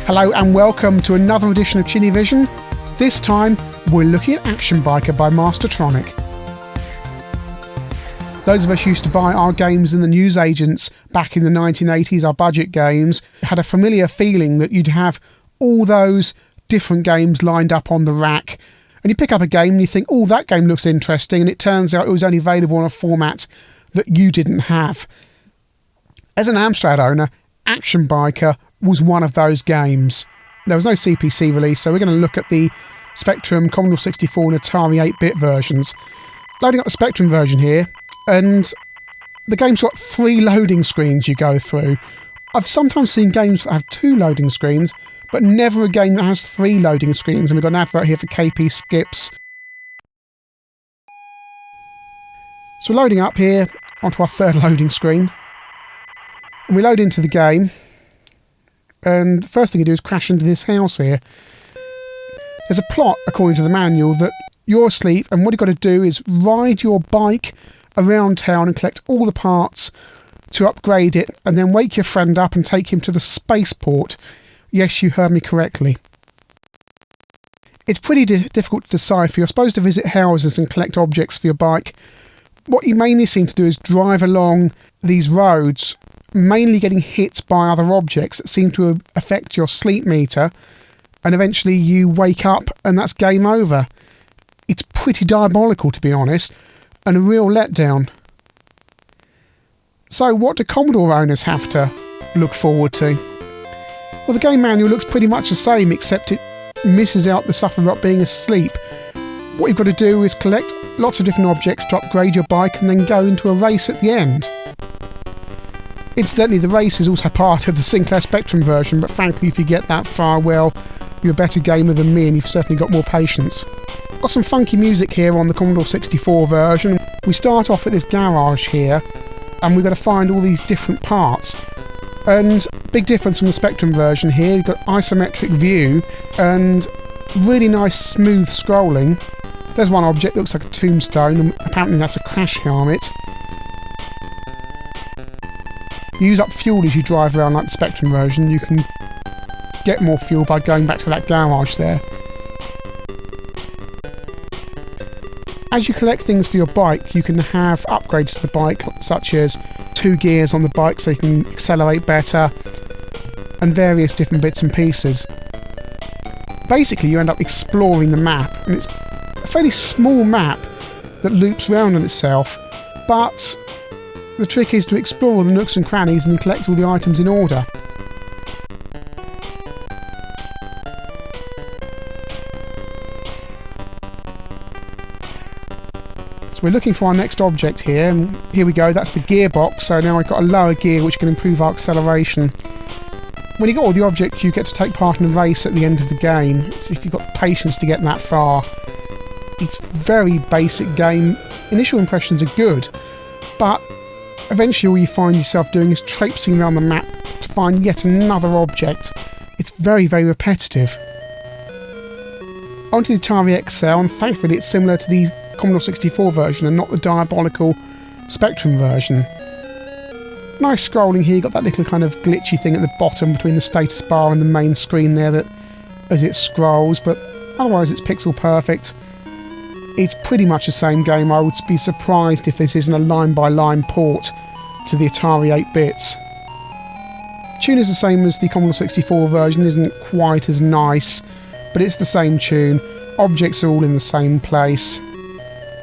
Hello and welcome to another edition of ChinnyVision. This time we're looking at Action Biker by Mastertronic. Those of us used to buy our games in the newsagents back in the 1980s, our budget games, had a familiar feeling that you'd have all those different games lined up on the rack. And you pick up a game and you think, oh, that game looks interesting, and it turns out it was only available in a format that you didn't have. As an Amstrad owner, Action Biker was one of those games. There was no CPC release, so we're going to look at the Spectrum, Commodore 64 and Atari 8-bit versions. Loading up the Spectrum version here, and the game's got 3 loading screens you go through. I've sometimes seen games that have 2 loading screens, but never a game that has 3 loading screens, and we've got an advert here for KP Skips. So we're loading up here onto our 3rd loading screen, and we load into the game. And the first thing you do is crash into this house here. There's a plot, according to the manual, that you're asleep and what you've got to do is ride your bike around town and collect all the parts to upgrade it, and then wake your friend up and take him to the spaceport. Yes, you heard me correctly. It's pretty difficult to decipher. You're supposed to visit houses and collect objects for your bike. What you mainly seem to do is drive along these roads, mainly getting hit by other objects that seem to affect your sleep meter, and eventually you wake up and that's game over. It's pretty diabolical, to be honest, and a real letdown. So what do Commodore owners have to look forward to? Well, the game manual looks pretty much the same, except it misses out the stuff about being asleep. What you've got to do is collect lots of different objects to upgrade your bike and then go into a race at the end. Incidentally, the race is also part of the Sinclair Spectrum version, but frankly, if you get that far, well, you're a better gamer than me and you've certainly got more patience. Got some funky music here on the Commodore 64 version. We start off at this garage here, and we've got to find all these different parts. And big difference from the Spectrum version here, you've got isometric view and really nice smooth scrolling. There's one object, looks like a tombstone, and apparently that's a crash helmet. You use up fuel as you drive around like the Spectrum version. You can get more fuel by going back to that garage there. As you collect things for your bike, you can have upgrades to the bike, such as 2 gears on the bike so you can accelerate better, and various different bits and pieces. Basically, you end up exploring the map, and it's a fairly small map that loops round on itself, but the trick is to explore the nooks and crannies and collect all the items in order. So we're looking for our next object here, and here we go, that's the gearbox. So now we've got a lower gear which can improve our acceleration. When you get all the objects, you get to take part in a race at the end of the game. It's if you've got patience to get that far. It's a very basic game. Initial impressions are good, but eventually all you find yourself doing is traipsing around the map to find yet another object. It's very, very repetitive. Onto the Atari XL, and thankfully it's similar to the Commodore 64 version and not the diabolical Spectrum version. Nice scrolling here, you've got that little kind of glitchy thing at the bottom between the status bar and the main screen there that as it scrolls, but otherwise it's pixel perfect. It's pretty much the same game. I would be surprised if this isn't a line-by-line port to the Atari 8-bits. Tune is the same as the Commodore 64 version, isn't quite as nice, but it's the same tune. Objects are all in the same place.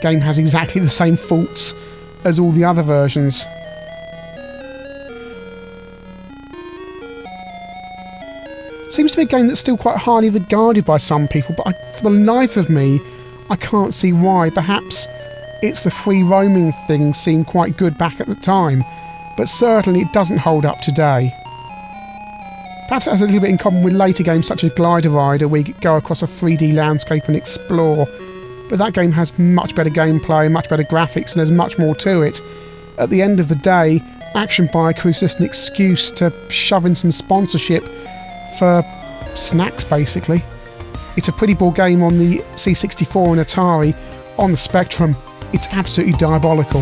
Game has exactly the same faults as all the other versions. Seems to be a game that's still quite highly regarded by some people, but for the life of me, I can't see why. Perhaps it's the free roaming thing seemed quite good back at the time, but certainly it doesn't hold up today. Perhaps it has a little bit in common with later games such as Glider Rider, where you go across a 3D landscape and explore, but that game has much better gameplay, much better graphics, and there's much more to it. At the end of the day, Action Biker is just an excuse to shove in some sponsorship for snacks, basically. It's a pretty poor game on the C64 and Atari. On the Spectrum, it's absolutely diabolical.